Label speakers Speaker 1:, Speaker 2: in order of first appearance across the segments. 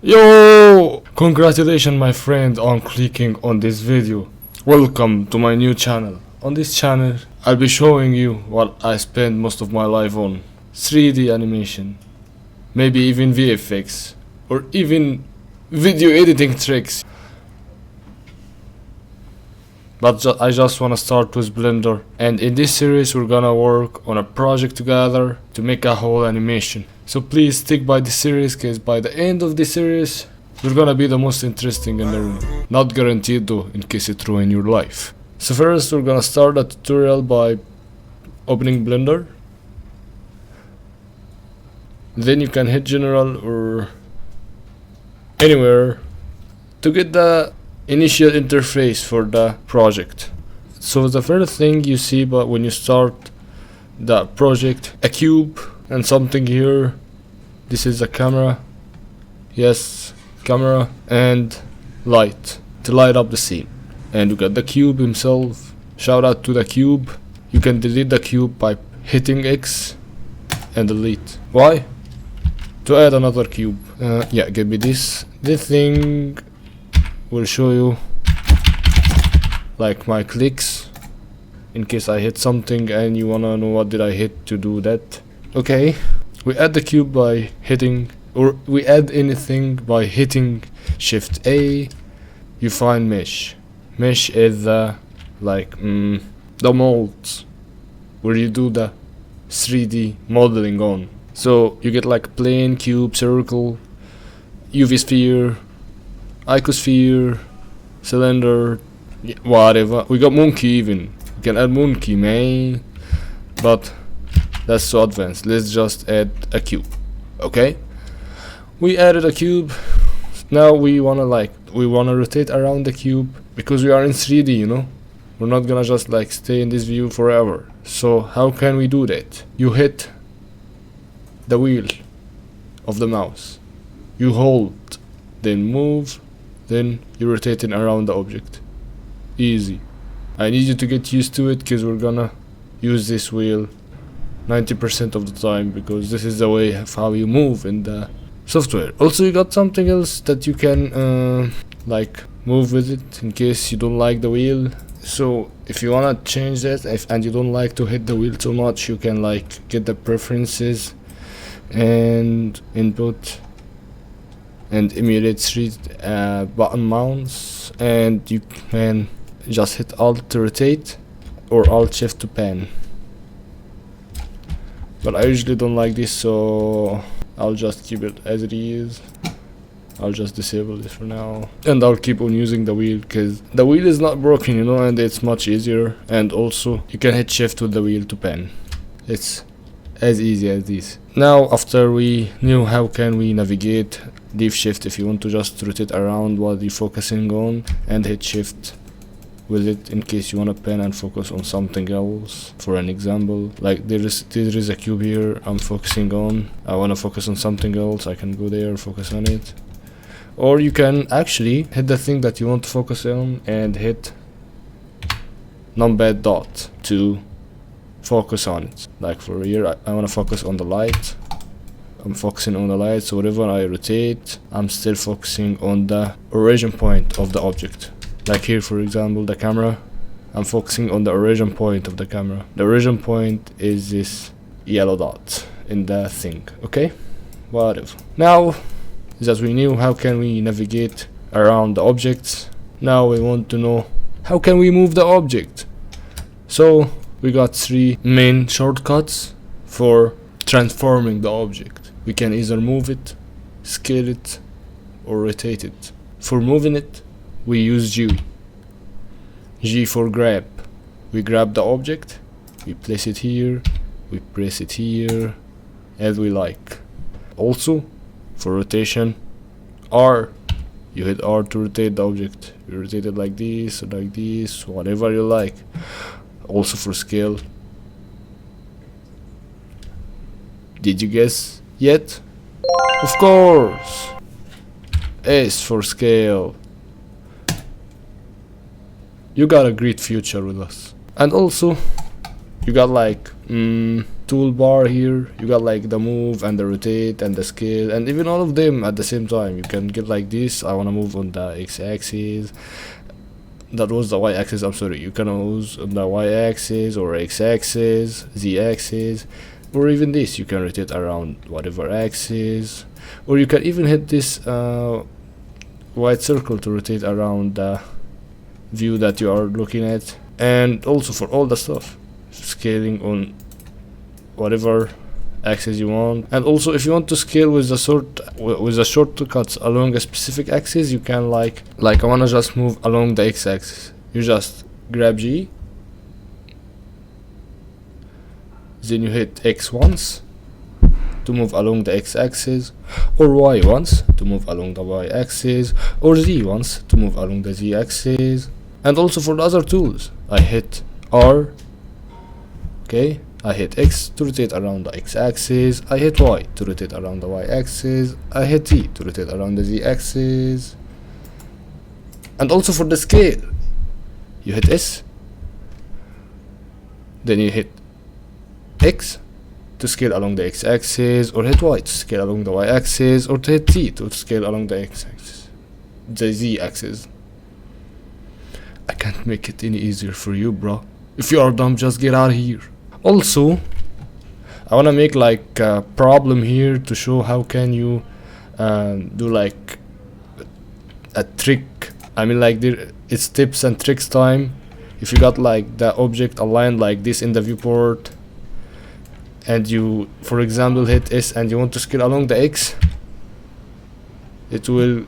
Speaker 1: Yo! Congratulations my friend on clicking on this video. Welcome to my new channel. On this channel, I'll be showing you what I spend most of my life on. 3D animation, maybe even VFX, or even video editing tricks. But I just wanna start with Blender, and in this series we're gonna work on a project together to make a whole animation. So please stick by the series, cause by the end of the series we're gonna be the most interesting in the room. Not guaranteed though, in case it ruin your life. So first we're gonna start a tutorial by opening Blender. Then you can hit general or anywhere to get the initial interface for the project. So the first thing you see but when you start the project, a cube and something here. This is a camera, yes, camera, and light to light up the scene. And you got the cube himself. Shout out to the cube. You can delete the cube by hitting X and delete. Why? To add another cube. Yeah, give me this. This thing will show you like my clicks in case I hit something and you wanna know what did I hit to do that. Okay, we add the cube by hitting, or we add anything by hitting Shift A. You find mesh. Mesh is the the molds where you do the 3D modeling on. So you get like plane, cube, circle, UV sphere, icosphere, cylinder, whatever. We got monkey even. We can add monkey, man. But that's so advanced. Let's just add a cube. Okay? We added a cube. Now we wanna rotate around the cube because we are in 3D, you know? We're not gonna just like stay in this view forever. So how can we do that? You hit the wheel of the mouse. You hold, then move, then you're rotating around the object. Easy. I need you to get used to it because we're gonna use this wheel 90% of the time because this is the way of how you move in the software. Also, you got something else that you can like move with it in case you don't like the wheel. So if you wanna change that and you don't like to hit the wheel too much, you can like get the preferences and input and emulate 3 button mounts, and you can just hit Alt to rotate or Alt Shift to pan. But I usually don't like this, so I'll just keep it as it is. I'll just disable this for now, and I'll keep on using the wheel because the wheel is not broken, you know, and it's much easier. And also you can hit Shift with the wheel to pan. It's as easy as this. Now after we knew how can we navigate, leave Shift if you want to just rotate around what you're focusing on, and hit Shift with it in case you want to pan and focus on something else. For an example, like there is a cube here I'm focusing on. I want to focus on something else, I can go there, focus on it. Or you can actually hit the thing that you want to focus on and hit numpad dot to focus on it. Like for here, I want to focus on the light. I'm focusing on the light, so whenever I rotate, I'm still focusing on the origin point of the object. Like here, for example, the camera, I'm focusing on the origin point of the camera. The origin point is this yellow dot in the thing, okay? Whatever. Now that we knew how can we navigate around the objects, now we want to know how can we move the object. So we got 3 main shortcuts for transforming the object. We can either move it, scale it, or rotate it. For moving it, we use G. G for grab. We grab the object, we place it here, we press it here, as we like. Also, for rotation, R. You hit R to rotate the object. You rotate it like this, or like this, whatever you like. Also for scale. Did you guess yet? Of course! S for scale. You got a great future with us. And also, you got like 2 toolbar here, you got like the move and the rotate and the scale, and even all of them at the same time. You can get like this, I want to move on the x-axis, that was the y-axis, I'm sorry. You can use on the y-axis or x-axis, z-axis, or even this, you can rotate around whatever axis, or you can even hit this white circle to rotate around the view that you are looking at. And also for all the stuff, scaling on whatever axis you want. And also if you want to scale with the shortcuts along a specific axis, you can like I wanna just move along the x-axis, you just grab G, then you hit X once to move along the x-axis, or Y once to move along the y-axis, or Z once to move along the z-axis. And also for the other tools, I hit R, okay, I hit X to rotate around the x-axis, I hit Y to rotate around the y-axis, I hit Z to rotate around the z-axis. And also for the scale, you hit S, then you hit X to scale along the x-axis, or hit Y to scale along the y-axis, or to hit Z to scale along the x-axis, the z-axis. I can't make it any easier for you, bro. If you are dumb, just get out of here. Also, I wanna make like a problem here to show how can you do like a trick. I mean, like it's tips and tricks time. If you got like the object aligned like this in the viewport, and you, for example, hit S and you want to scale along the X, it will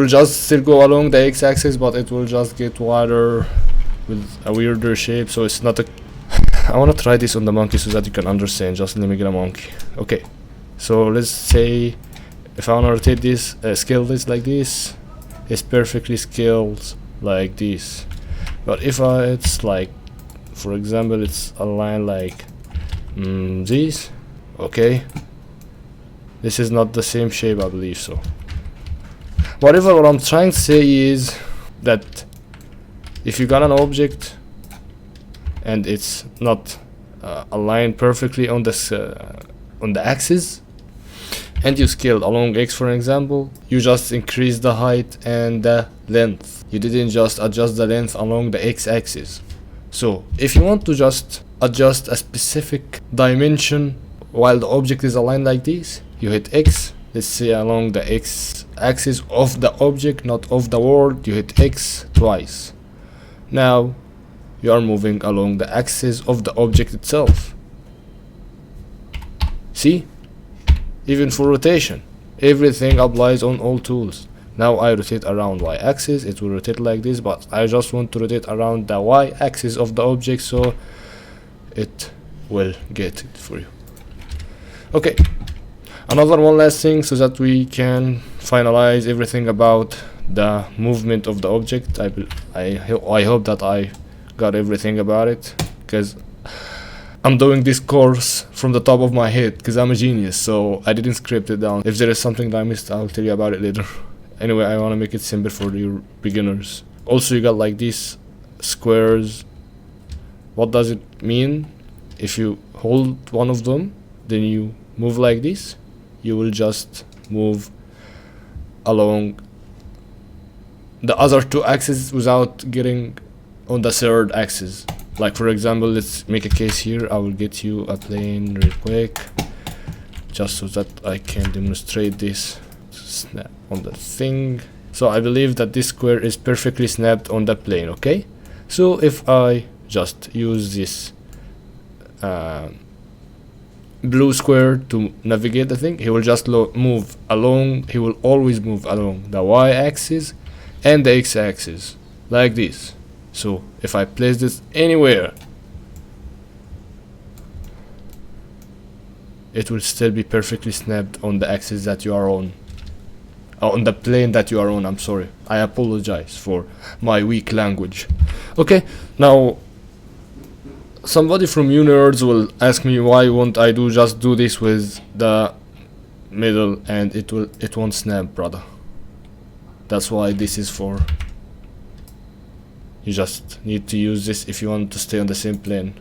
Speaker 1: just still go along the x-axis, but it will just get wider with a weirder shape. So it's not a I want to try this on the monkey so that you can understand. Just let me get a monkey. Okay, so let's say if I want to rotate this, scale this like this, it's perfectly scaled like this. But if it's like, for example, it's aligned like this, okay, this is not the same shape, I believe so. Whatever, what I'm trying to say is that if you got an object and it's not aligned perfectly on the axis, and you scaled along X, for example, you just increase the height and the length. You didn't just adjust the length along the x-axis. So if you want to just adjust a specific dimension while the object is aligned like this, you hit X, let's say along the x-axis of the object, not of the world, you hit X twice. Now you are moving along the axis of the object itself. See? Even for rotation, everything applies on all tools. Now I rotate around y-axis, it will rotate like this, but I just want to rotate around the y-axis of the object, so it will get it for you. Okay, another one last thing so that we can finalize everything about the movement of the object. I hope that I got everything about it, because I'm doing this course from the top of my head because I'm a genius, so I didn't script it down. If there is something that I missed, I'll tell you about it later. Anyway, I want to make it simple for your beginners. Also, you got like these squares. What does it mean? If you hold one of them, then you move like this, you will just move along the other two axes without getting on the third axis. Like, for example, let's make a case here. I will get you a plane real quick just so that I can demonstrate this. Snap on the thing. So I believe that this square is perfectly snapped on the plane. Okay, so if I just use this blue square to navigate the thing, he will just move along, he will always move along the y-axis and the x-axis like this. So if I place this anywhere, it will still be perfectly snapped on the axis that you are on the plane that you are on. I'm sorry, I apologize for my weak language. Okay, now somebody from you nerds will ask me why won't I just do this with the middle and it won't snap, brother. That's why this is for. You just need to use this if you want to stay on the same plane.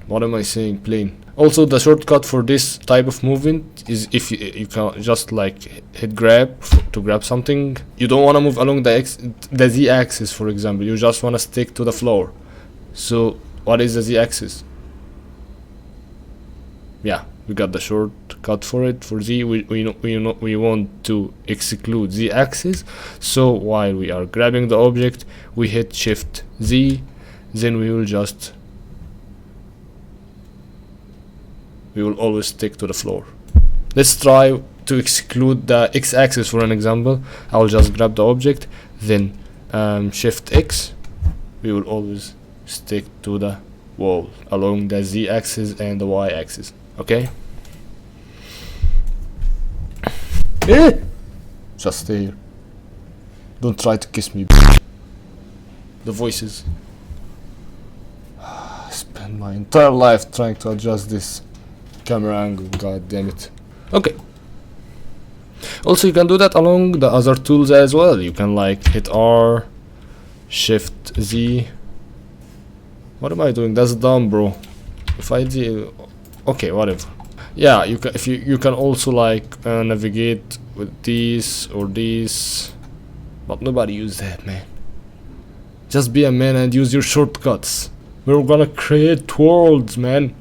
Speaker 1: What am I saying? Plane. Also, the shortcut for this type of movement is if you can just like hit grab to grab something. You don't want to move along the z axis, for example. You just want to stick to the floor. So what is the z axis? Yeah, we got the shortcut for it. For z, we want to exclude z axis. So while we are grabbing the object, we hit shift z, then we will always stick to the floor. Let's try to exclude the x-axis for an example. I will just grab the object, then shift X. We will always stick to the wall along the z-axis and the y-axis. Okay? Just stay here. Don't try to kiss me. The voices. I spent my entire life trying to adjust this camera angle, god damn it. Okay. Also, you can do that along the other tools as well. You can like hit R, shift Z. What am I doing? That's dumb, bro. If I do, okay, whatever. Yeah, you can. If you can also like navigate with these or these, but nobody uses that, man. Just be a man and use your shortcuts. We're gonna create worlds, man.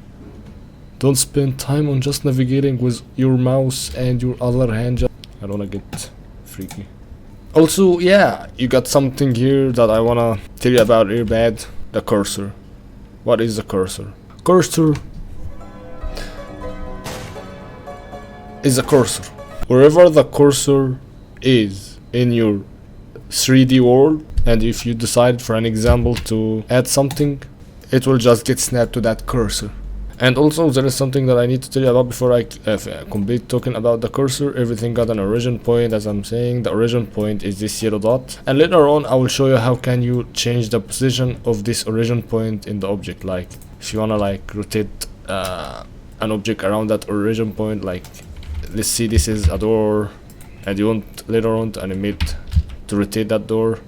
Speaker 1: Don't spend time on just navigating with your mouse and your other hand. I don't wanna get freaky. Also, yeah, you got something here that I wanna tell you about here, bad. The cursor. What is the cursor? Cursor is a cursor. Wherever the cursor is in your 3D world, and if you decide for an example to add something, it will just get snapped to that cursor. And also there is something that I need to tell you about before I complete talking about the cursor. Everything got an origin point, as I'm saying. The origin point is this yellow dot, and later on I will show you how can you change the position of this origin point in the object. Like if you wanna like rotate an object around that origin point, like let's see this is a door and you want later on to animate to rotate that door.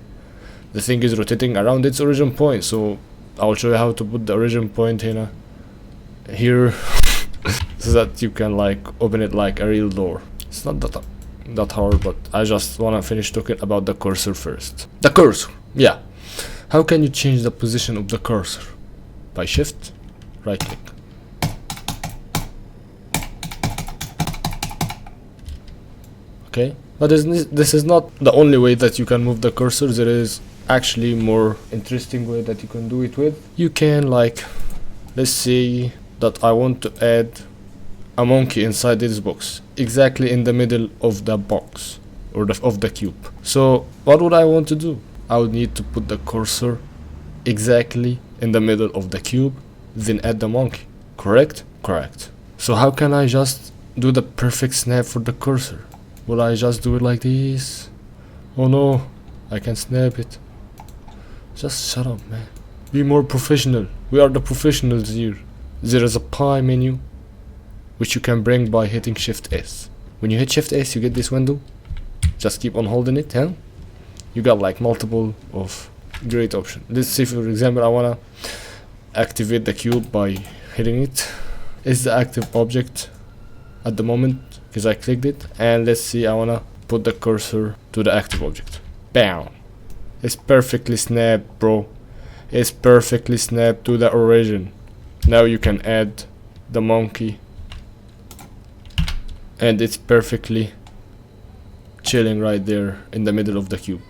Speaker 1: The thing is rotating around its origin point, so I will show you how to put the origin point here so that you can like open it like a real door. It's not that hard, but I just wanna finish talking about the cursor first. The cursor, yeah. How can you change the position of the cursor? By shift, right click. Okay, but this is not the only way that you can move the cursor. There is actually more interesting way that you can do it with. You can like, let's say that I want to add a monkey inside this box, exactly in the middle of the box or of the cube. So what would I want to do? I would need to put the cursor exactly in the middle of the cube, then add the monkey. Correct? Correct. So how can I just do the perfect snap for the cursor? Will I just do it like this? Oh no, I can snap it. Just shut up, man. Be more professional. We are the professionals here. There is a pie menu which you can bring by hitting shift S. When you hit shift S, you get this window. Just keep on holding it, huh? You got like multiple of great options. Let's say for example I wanna activate the cube by hitting it. It's the active object at the moment because I clicked it, and let's see I wanna put the cursor to the active object. Bam! It's perfectly snapped, bro. It's perfectly snapped to the origin. Now you can add the monkey and it's perfectly chilling right there in the middle of the cube.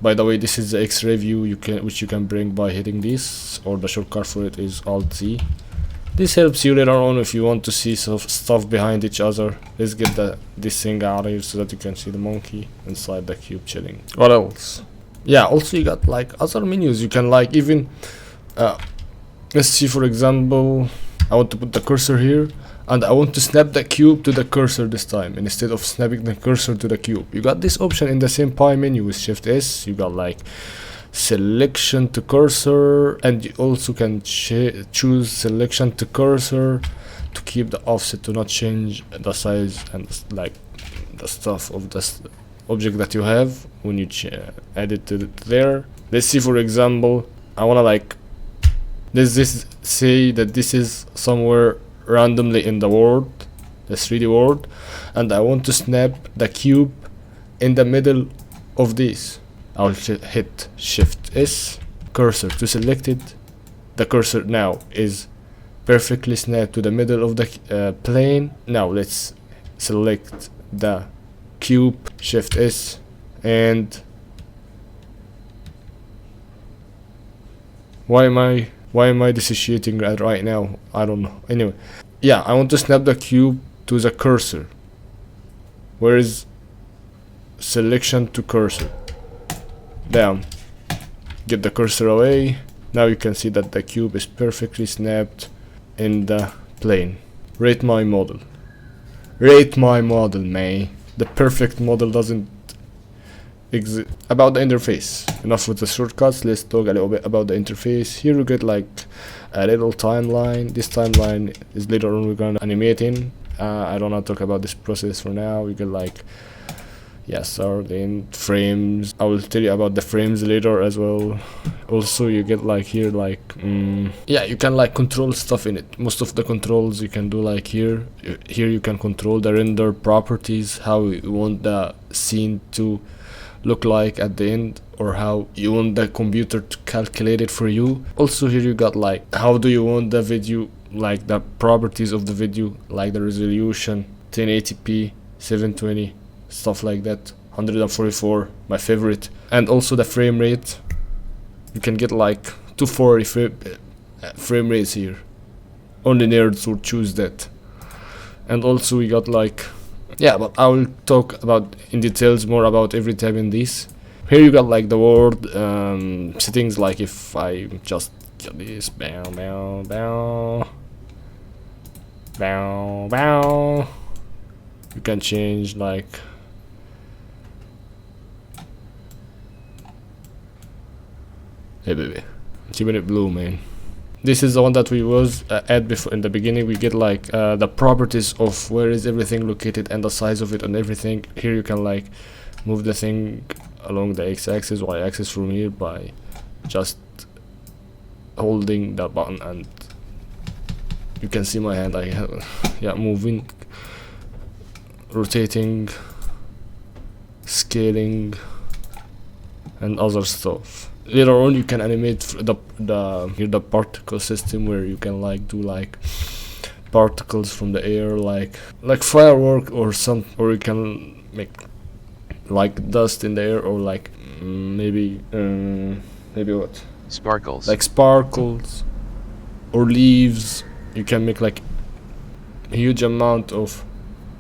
Speaker 1: By the way, this is the X-ray view which you can bring by hitting this, or the shortcut for it is Alt Z. This helps you later on if you want to see stuff behind each other. Let's get this thing out of here so that you can see the monkey inside the cube chilling. What else? Yeah, also you got like other menus. You can like even let's see for example I want to put the cursor here and I want to snap the cube to the cursor this time instead of snapping the cursor to the cube. You got this option in the same pie menu with shift S. You got like selection to cursor, and you also can choose selection to cursor to keep the offset, to not change the size and like the stuff of this object that you have when you add it to there. Let's see, for example, I wanna like this say that this is somewhere randomly in the world, the 3D world, and I want to snap the cube in the middle of this. I'll hit Shift S, cursor to select it. The cursor now is perfectly snapped to the middle of the plane. Now let's select the cube, Shift S, and why am I dissociating right now? I don't know. Anyway, yeah, I want to snap the cube to the cursor. Where is selection to cursor? Down. Get the cursor away. Now you can see that the cube is perfectly snapped in the plane. Rate my model. Rate my model, man. The perfect model doesn't exist. About the interface. Enough with the shortcuts. Let's talk a little bit about the interface. Here you get like a little timeline. This timeline is later on we're gonna animate in. I don't want to talk about this process for now. You get like start in frames. I will tell you about the frames later as well. Also you get like here like you can like control stuff in it. Most of the controls you can do like here you can control the render properties, how you want the scene to look like at the end, or how you want the computer to calculate it for you. Also here you got like how do you want the video, like the properties of the video, like the resolution, 1080p, 720, stuff like that, 144, my favorite. And also the frame rate. You can get like 240 frame rates here. Only nerds will choose that. And also we got like but I will talk about in details more about every tab in this. Here you got like the word settings, like if I just get this bow bow bow bow bow, you can change like hey baby, keeping it blue, man. This is the one that we was at before in the beginning. We get like the properties of where is everything located and the size of it and everything. Here you can like move the thing along the x-axis, y-axis from here by just holding the button, and you can see my hand like moving, rotating, scaling, and other stuff. Later on you can animate the particle system, where you can like do like particles from the air, like firework or or you can make like dust in the air, or like maybe what,
Speaker 2: sparkles,
Speaker 1: like sparkles or leaves. You can make like a huge amount of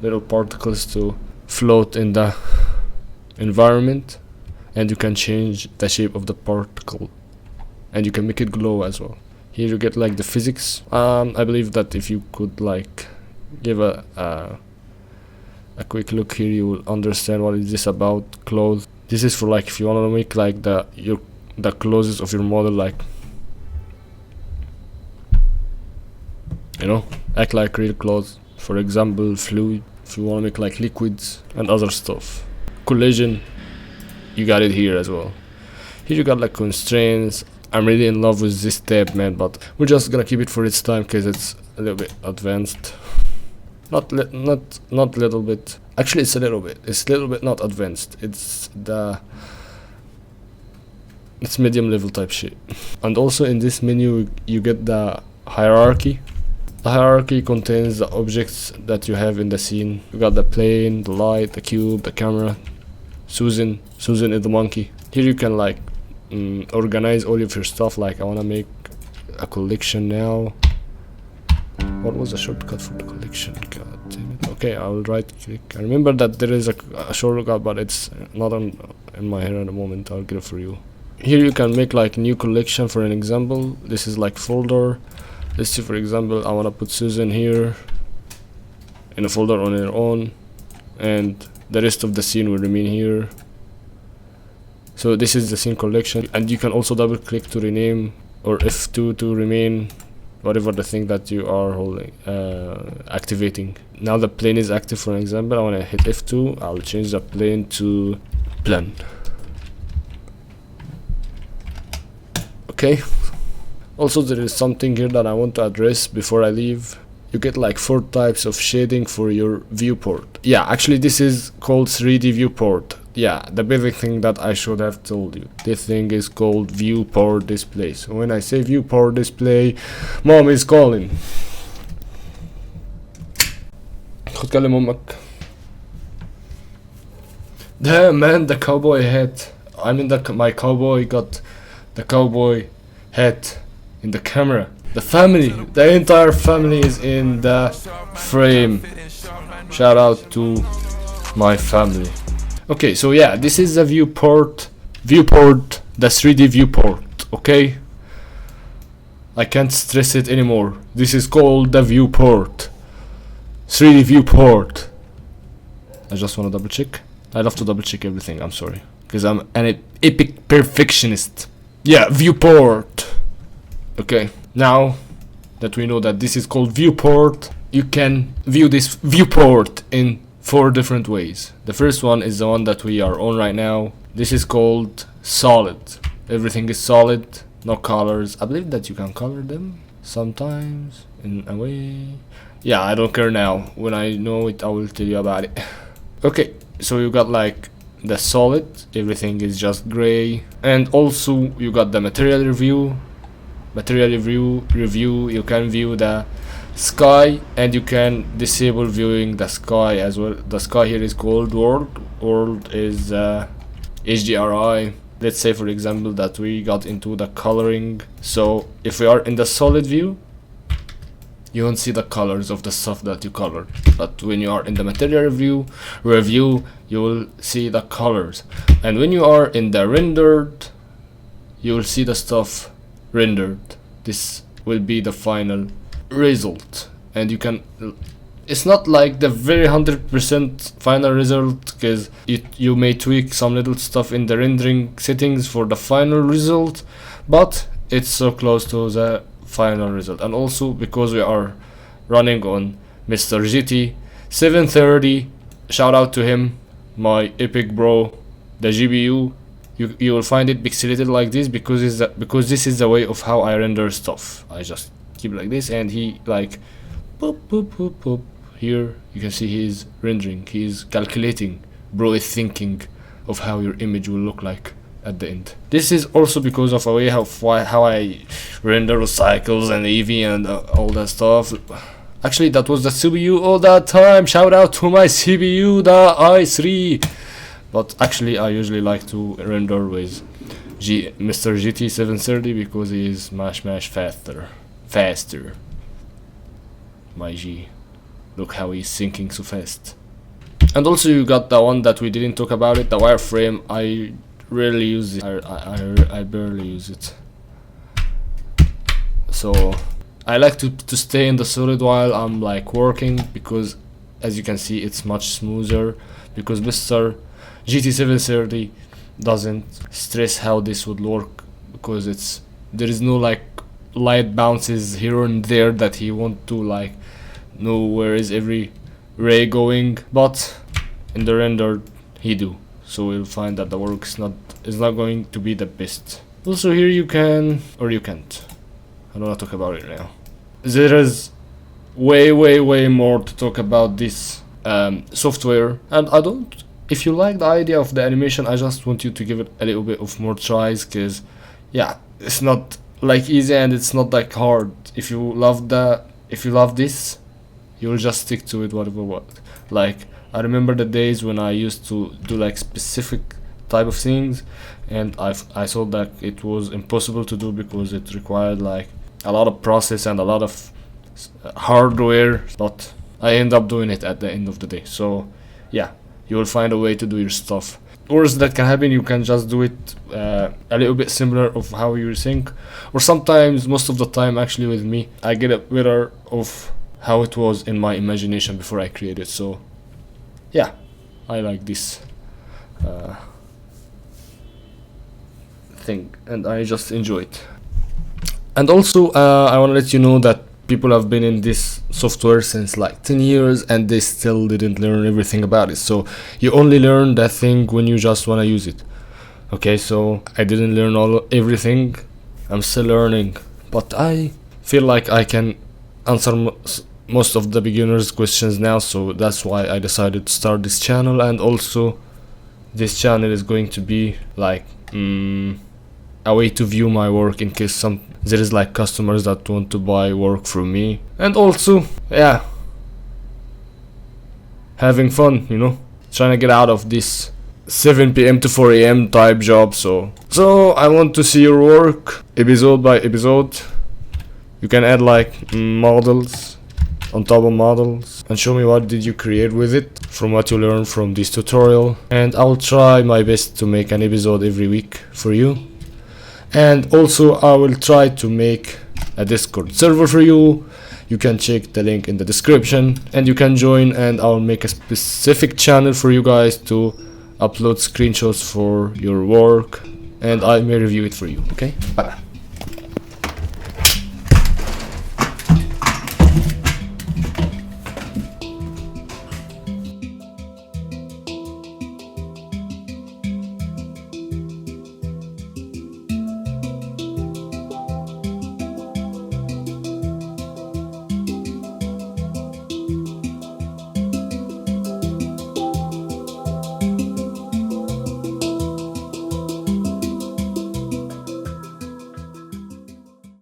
Speaker 1: little particles to float in the environment. And you can change the shape of the particle, and you can make it glow as well. Here you get like the physics. I believe that if you could like give a quick look here, you will understand what is this about. Clothes. This is for like if you want to make like the clothes of your model, like act like real clothes. For example, fluid. If you want to make like liquids and other stuff. Collision. You got it here as well. Here you got like constraints. I'm really in love with this tab, man, but we're just gonna keep it for its time because it's a little bit advanced. Not little bit. Actually, it's a little bit. It's a little bit not advanced. It's medium level type shit. And also in this menu you get the hierarchy. The hierarchy contains the objects that you have in the scene. You got the plane, the light, the cube, the camera. Susan is the monkey. Here you can like organize all of your stuff. Like I want to make a collection now. What was the shortcut for the collection? God damn it. Okay, I will right click. I remember that there is a shortcut, but it's not in my head at the moment. I'll get it for you. Here you can make like new collection. For an example, this is like folder. Let's see, for example, I want to put Susan here in a folder on her own, and the rest of the scene will remain here. So this is the scene collection, and you can also double click to rename, or F2 to remain whatever the thing that you are holding, activating. Now the plane is active. For example, I want to hit F2. I'll change the plane to plan. Okay. Also, there is something here that I want to address before I leave. You get like 4 types of shading for your viewport. Yeah, actually this is called 3D viewport. Yeah, the basic thing that I should have told you. This thing is called viewport display. So when I say viewport display, mom is calling. خد كلم امك. Damn man, the cowboy hat. I mean my cowboy got the cowboy hat in the camera. The family, the entire family is in the frame. Shout out to my family. Okay, so yeah, this is the viewport, the 3D viewport, okay? I can't stress it anymore. This is called the viewport, 3D viewport. I just want to double check. I love to double check everything, I'm sorry. Because I'm an epic perfectionist. Yeah, viewport. Okay, now that we know that this is called viewport, you can view this viewport in 4 different ways. The first one is the one that we are on right now. This is called solid. Everything is solid, no colors. I believe that you can color them sometimes in a way. Yeah, I don't care now. When I know it, I will tell you about it. Okay, so you got like the solid, everything is just gray. And also you got the material review. Review, you can view the sky and you can disable viewing the sky as well. The sky here is called world is HDRI. Let's say for example that we got into the coloring. So if we are in the solid view, you won't see the colors of the stuff that you colored, but when you are in the material review you will see the colors, and when you are in the rendered you will see the stuff rendered. This will be the final result, and you can, it's not like the very 100% final result, because you may tweak some little stuff in the rendering settings for the final result, but it's so close to the final result. And also because we are running on Mr. GT 730, shout out to him, my epic bro. The GPU, you will find it pixelated like this because this is the way of how I render stuff. I just keep like this and he like boop boop boop boop. Here you can see he's rendering, he's calculating. Bro is thinking of how your image will look like at the end. This is also because of a way how I render cycles and EV and all that stuff. Actually that was the CPU all that time. Shout out to my CPU, the i3. But actually I usually like to render with Mr. GT 730 because he is much faster. My G, look how he's syncing so fast. And also you got the one that we didn't talk about it, the wireframe. I rarely use it. I barely use it. So I like to stay in the solid while I'm like working, because as you can see it's much smoother, because Mr. GT 730 doesn't stress how this would work, because there is no like light bounces here and there that he want to like know where is every ray going, but in the render he do. So we'll find that the work is not going to be the best. Also here you can, or you can't, I don't want to talk about it now. There is way more to talk about this software, and I don't, if you like the idea of the animation, I just want you to give it a little bit of more tries, because yeah, it's not like easy and it's not like hard. If you love this, you'll just stick to it whatever what. Like I remember the days when I used to do like specific type of things, and I saw that it was impossible to do because it required like a lot of process and a lot of hardware, but I end up doing it at the end of the day. So yeah, you will find a way to do your stuff. Worst that can happen, you can just do it a little bit similar of how you think, or sometimes, most of the time actually with me, I get a better of how it was in my imagination before I create it. So yeah, I like this thing and I just enjoy it. And also I want to let you know that people have been in this software since like 10 years and they still didn't learn everything about it. So you only learn that thing when you just want to use it. Okay, so I didn't learn everything. I'm still learning, but I feel like I can answer most of the beginners questions now, so that's why I decided to start this channel. And also this channel is going to be like a way to view my work in case there is like customers that want to buy work from me. And also, yeah, having fun, you know, trying to get out of this 7 p.m. to 4 a.m. type job. So I want to see your work episode by episode. You can add like models on top of models and show me what did you create with it from what you learned from this tutorial, and I will try my best to make an episode every week for you. And also I will try to make a Discord server for you. You can check the link in the description and you can join, and I'll make a specific channel for you guys to upload screenshots for your work and I may review it for you. Okay, bye.